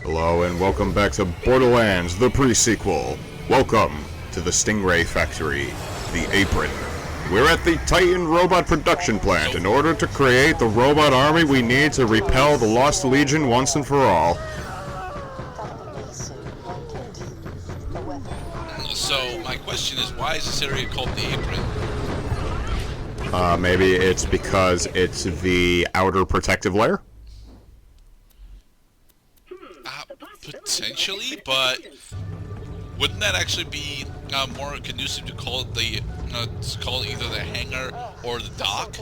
Hello and welcome back to Borderlands, the pre-sequel. Welcome to the Stingray Factory, the Apron. We're at the Titan robot production plant in order to create the robot army we need to repel the Lost Legion once and for all. So, my question is, why is this area called the Apron? Maybe it's because it's the outer protective layer? Potentially, but wouldn't that actually be more conducive to call it the either the hangar or the dock?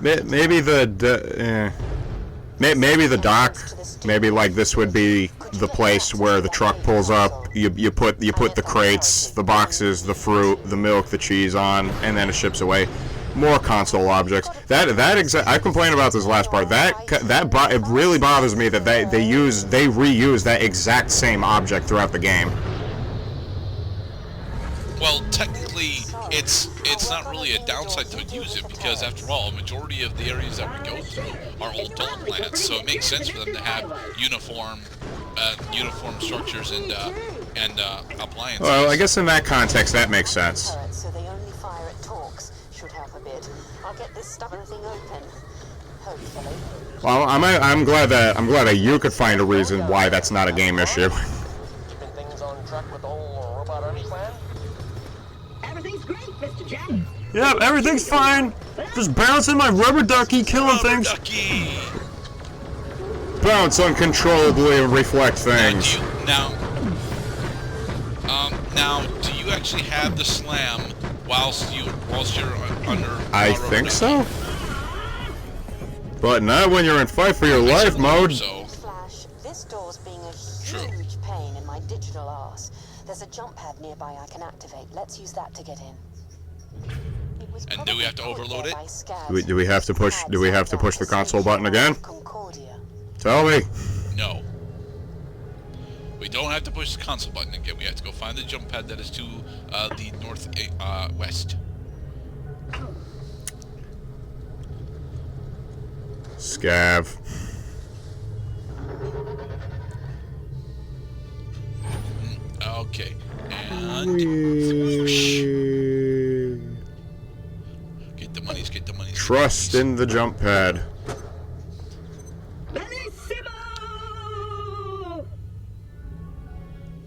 Maybe maybe the dock. Maybe like this would be the place where the truck pulls up. You put the crates, the boxes, the fruit, the milk, the cheese on, and then it ships away. More console objects. I complained about this last part. It really bothers me that they reuse that exact same object throughout the game. Well, technically, it's not really a downside to use it because, after all, a majority of the areas that we go through are all toll plants, so it makes sense for them to have uniform structures and appliances. Well, I guess in that context, that makes sense. So they only fire at talks. Should help a bit. I'll get this stubborn thing open. Hopefully. Well, I'm glad that you could find a reason why that's not a game issue. Keeping things on track with the whole robot army plan? Everything's great, Mr. Jack. Yeah, everything's fine. Just bouncing my rubber ducky, killing things. Ducky. Bounce uncontrollably and reflect things. Now, do you actually have the slam whilst you're under? I think so. But not when you're in fight for your life mode. Flash, this door's being a huge pain in my digital arse. There's a jump pad nearby I can activate. Let's use that to get in. And do we have to overload it? Do we have to push the console button again? Tell me. No. We don't have to push the console button again. We have to go find the jump pad that is to the northwest. Scav. Okay. And get the monies. Trust in the jump pad.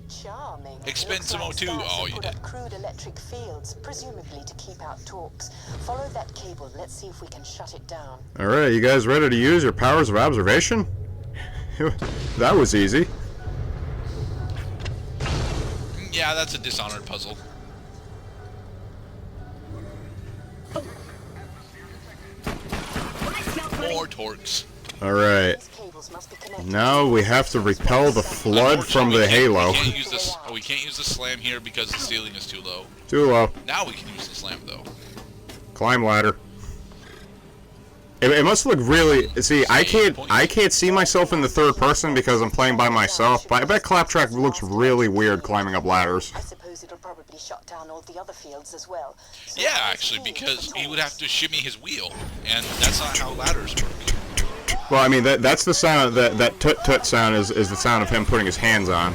Charming. Expensimo too. Oh, you did. Crude electric fields, presumably to keep out talks. Follow that cable. Let's see if we can shut it down. All right, you guys ready to use your powers of observation? That was easy. Yeah, that's a Dishonored puzzle. More torques. All right. Now we have to repel the flood from the halo. We can't use the slam here because the ceiling is too low. Too low. Now we can use the slam though. Climb ladder. It must look really. See, I can't see myself in the third person because I'm playing by myself. But I bet Claptrap looks really weird climbing up ladders. I suppose it'll probably shut down all the other fields as well. So yeah, actually, because he would have to shimmy his wheel, and that's not how ladders work. Well, I mean that's the sound that tut tut sound is the sound of him putting his hands on.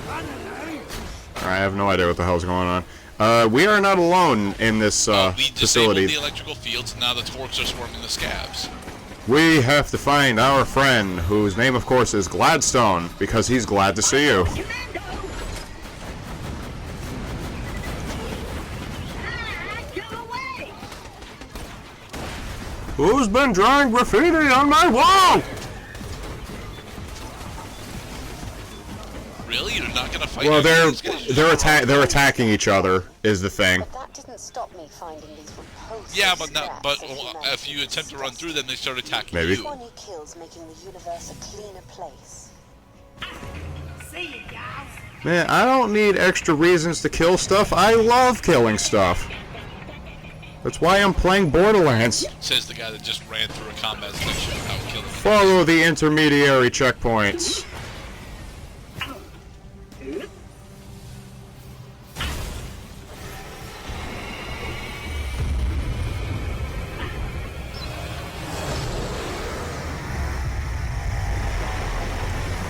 I have no idea what the hell's going on. We are not alone in this we facility. disabled the electrical fields, and now the torques are swarming the scabs. We have to find our friend, whose name, of course, is Gladstone, because he's glad to see you. Who's been drawing graffiti on my wall? Really? You're not gonna fight? Well, they're attacking each other is the thing. But that didn't stop me finding these repulsive Yeah, but scraps if you attempt to run through them, they start attacking Maybe. you. 20 kills making the universe a cleaner place. See you guys. Man, I don't need extra reasons to kill stuff. I love killing stuff. That's why I'm playing Borderlands. Says the guy that just ran through a combat station without killing. Follow the intermediary checkpoints.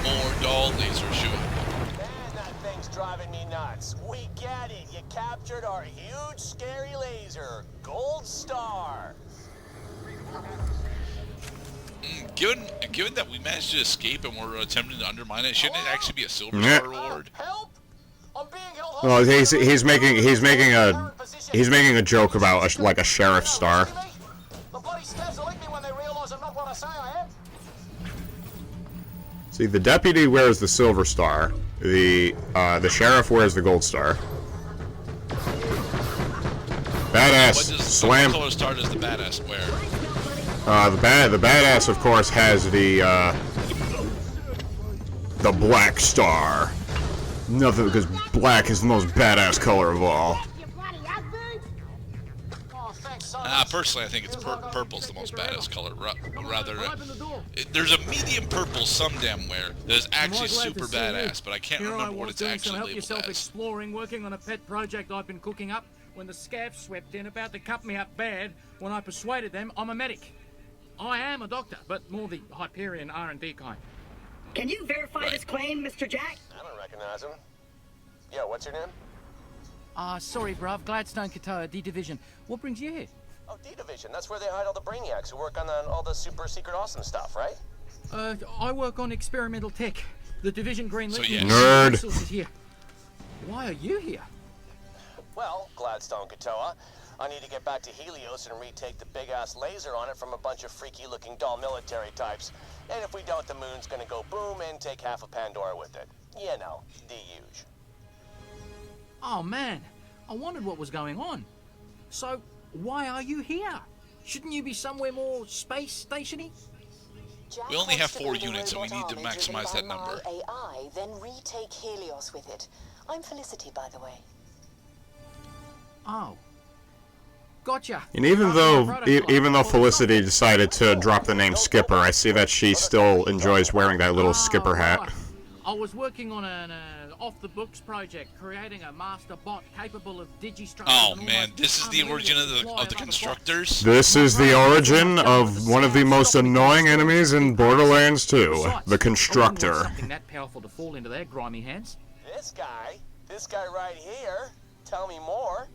More dull laser shoot. Man, that thing's driving me nuts. We get it. You captured our huge, scary laser. Gold star. Given that we managed to escape and we're attempting to undermine it, shouldn't it actually be a silver Yeah. star reward? Help! I'm being held Well, he's making a joke about like a sheriff star. The bloody scabs will lick me when they realize I'm not what I say I am. See, the deputy wears the silver star. The sheriff wears the gold star. Badass slam. What color star does the badass wear? The badass, of course, has the black star. Nothing, because black is the most badass color of all. Personally, I think it's purple's the most badass color. Rather, there's a medium purple some damn where that is actually super badass, but I can't remember what it's actually labeled as. Exploring, working on a pet project I've been cooking up, when the scabs swept in, about to cut me up bad. When I persuaded them, I'm a medic. I am a doctor, but more the Hyperion R&D kind. Can you verify this claim, Mr. Jack? I don't recognize him. Yeah, what's your name? Sorry, bruv. Gladstone Katoa, D Division. What brings you here? Oh, D-Division. That's where they hide all the brainiacs who work on all the super secret awesome stuff, right? I work on experimental tech. The Division Green So, Legion. yes. Nerd. Resources here. Why are you here? Well, Gladstone Katoa, I need to get back to Helios and retake the big-ass laser on it from a bunch of freaky-looking doll military types. And if we don't, the moon's gonna go boom and take half of Pandora with it. You know, the huge. Oh, man. I wondered what was going on. So, why are you here? Shouldn't you be somewhere more space stationy? Jack We only have wants to 4 build a units, so we robot need to army driven maximize by that number. my AI, then retake Helios with it. I'm Felicity, by the way. Oh. Gotcha. And even though Felicity decided to drop the name Skipper, I see that she still enjoys wearing that little skipper hat. Right. I was working on an off-the-books project, creating a master bot capable of digistructing. Oh man, this is the origin of the constructors. This is the origin of one of the most annoying enemies in Borderlands 2, the Constructor. Something that powerful to fall into their grimy hands. This guy right here. Tell me more.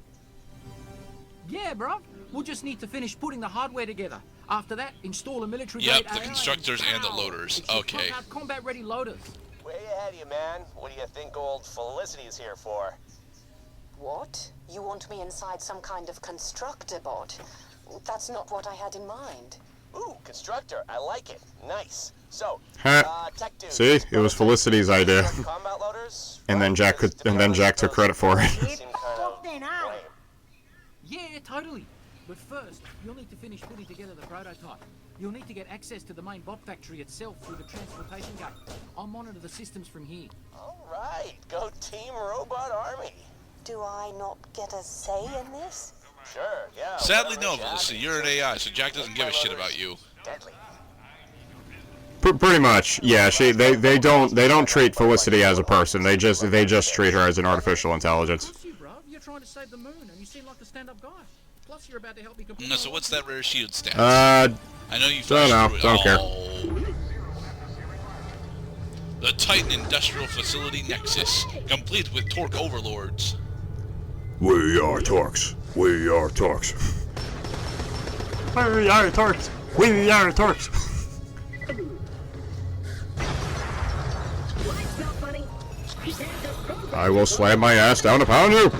Yeah, bruv. We'll just need to finish putting the hardware together. After that, install a military. Yep, the constructors and the loaders. Okay. Combat-ready loaders. Way ahead of you, man. What do you think old Felicity is here for? What? You want me inside some kind of constructor bot? That's not what I had in mind. Ooh, constructor. I like it. Nice. So, tech dude. See, it was Felicity's idea, Combat loaders? and then Jack took credit for it. Seem kind of lame. Yeah, totally. But first, you'll need to finish putting together the prototype. You'll need to get access to the main bot factory itself through the transportation gate. I'll monitor the systems from here. All right, go Team Robot Army. Do I not get a say in this? Sure, yeah. Sadly, whatever, no, Jack. Felicity. You're an AI, so Jack doesn't give a shit about you. Deadly. Pretty much, yeah. They don't treat Felicity as a person. They just treat her as an artificial intelligence. What's you, bro? You're trying to save the moon, and you seem like a stand-up guy. Plus, you're about to help me complete. No, so what's that rare shield stats? I know you Don't know. flashed through it. Don't care. Oh. The Titan Industrial Facility Nexus, complete with torque overlords. We are Torx. We are Torx. We are Torx. We are Torx. I will slam my ass down to pound you.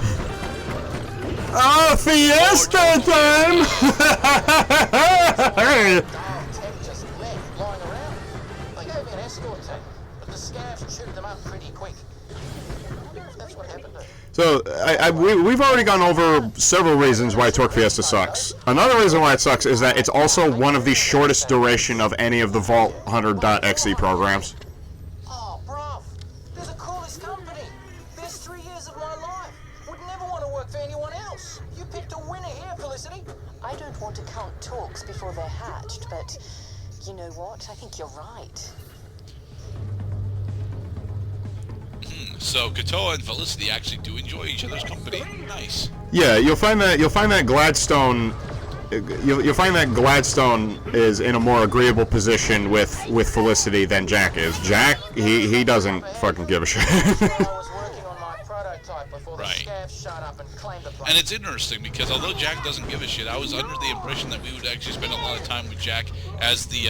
Oh, fiesta time! Ted just left, lying around. They gave me an escort team, but the scavs chewed them up pretty quick. I wonder if that's what happened to them. So, we've already gone over several reasons why Torque Fiesta sucks. Another reason why it sucks is that it's also one of the shortest duration of any of the Vault Hunter.exe programs. Oh, bruv, they're the coolest company. Best 3 years of my life. Would never want to work for anyone else. You picked a winner here, Felicity. I don't want to count talks before they're hatched, but you know what? I think you're right. So Katoa and Felicity actually do enjoy each other's company. Nice. Yeah, you'll find that Gladstone you'll find that Gladstone is in a more agreeable position with Felicity than Jack is. Jack, he doesn't fucking give a shit. Right. And it's interesting because although Jack doesn't give a shit, I was under the impression that we would actually spend a lot of time with Jack as the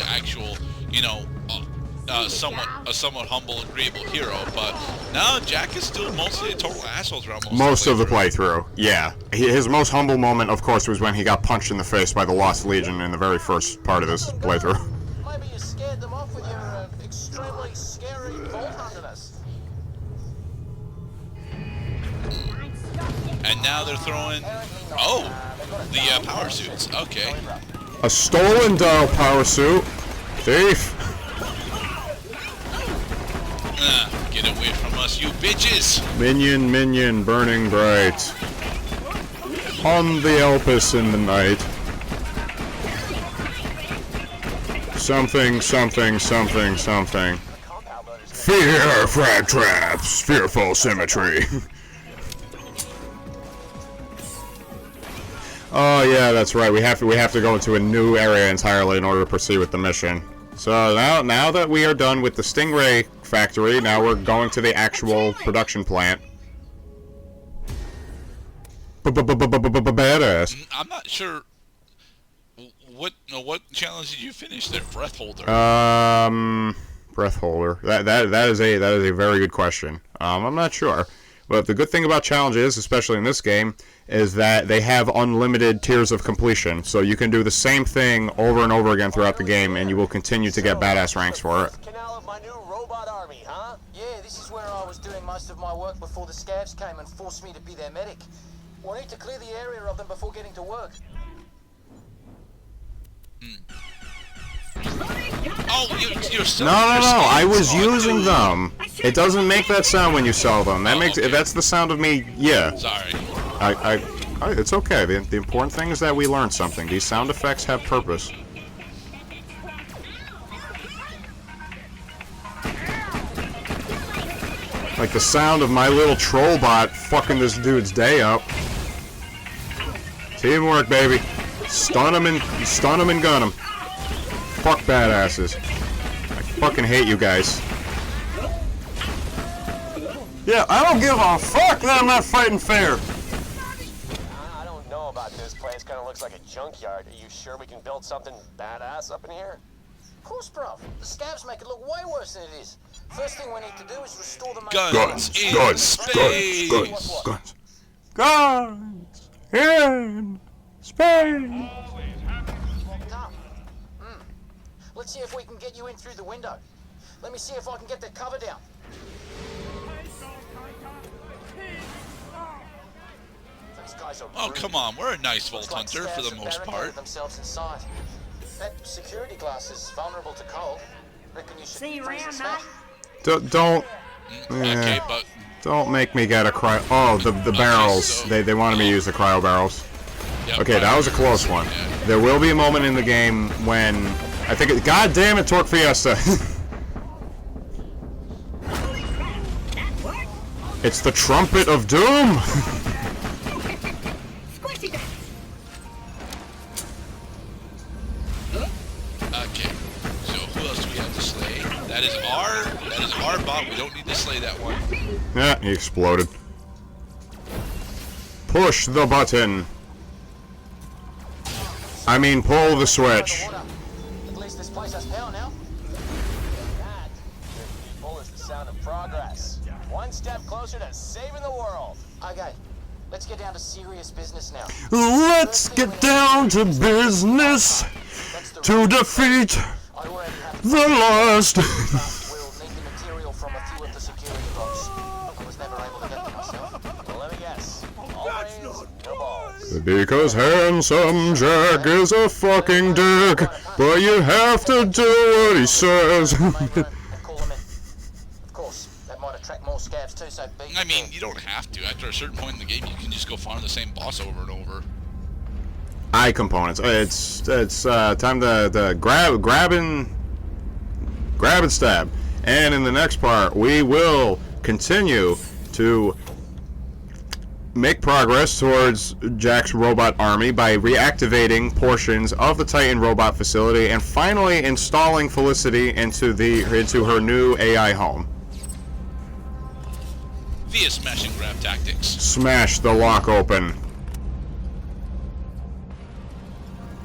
actual, you know, somewhat humble, agreeable hero. But no, Jack is still mostly a total asshole throughout most of the playthrough. Yeah, his most humble moment, of course, was when he got punched in the face by the Lost Legion in the very first part of this playthrough. Maybe you scared them off with your extremely scary vault hunterness. And now they're throwing, the power suits. Okay. A stolen doll power suit. Thief. Get away from us, you bitches! Minion, burning bright. On the Elpis in the night. Something. Fear, frag traps, fearful symmetry. Oh yeah, that's right. We have to go into a new area entirely in order to proceed with the mission. So now that we are done with the Stingray factory, now we're going to the actual production plant. Badass. I'm not sure what challenge did you finish there? Breath holder. Breath holder. That is a very good question. I'm not sure. But the good thing about challenges, especially in this game, is that they have unlimited tiers of completion. So you can do the same thing over and over again throughout the game, and you will continue to get badass ranks for it. Canal of my new robot army, huh? Yeah, this is where I was doing most of my work before the scavs came and forced me to be their medic. We'll need to clear the area of them before getting to work. Oh, you're still. No. I was using them. It doesn't make that sound when you sell them. That's the sound of me. Yeah. Sorry. It's okay. The important thing is that we learn something. These sound effects have purpose. Like the sound of my little troll bot fucking this dude's day up. Teamwork, baby. Stun him and gun him. Fuck badasses. I fucking hate you guys. Yeah, I don't give a fuck that I'm not fighting fair. I don't know about this place. Kind of looks like a junkyard. Are you sure we can build something badass up in here? Of course, bro. The scavs make it look way worse than it is. First thing we need to do is restore the Guns in space. Guns in space. Let's see if we can get you in through the window. Let me see if I can get the cover down. These guys are Oh, come on. We're a nice vault Looks like hunter for scavs the have most barricaded part. themselves inside. That security glass is vulnerable to cold. Reckon you should See you freeze around, the smash. Don't. Okay, but Don't make me get a cryo. Oh, the barrels. so- They wanted me to use the cryo barrels. yeah, Okay, that was a close one. Yeah. There will be a moment in the game when I think it. God damn it, Torque Fiesta. It's the trumpet of doom. Squishy bits. Okay. So who else do we have to slay? That is our bot. We don't need to slay that one. Yeah, he exploded. Push the button. I mean, pull the switch. At least this place has power now. That, good people, is the sound of progress. One step closer to saving the world. Okay, let's get down to serious business now. Let's get down to business to defeat I already have the lost. We'll need the material from a few of the security bots. I was never able to get them myself. Well, let me guess. All brains, no balls. Because handsome Jack is a fucking dick, but you have to do what he says. And call them in. Of course, that might attract more scavs too, so be I mean, you don't have to. After a certain point in the game, you can just go farm the same boss over and over. Eye components. It's time to grab and stab. And in the next part, we will continue to make progress towards Jack's robot army by reactivating portions of the Titan robot facility and finally installing Felicity into her new AI home. Via smash and grab tactics. Smash the lock open.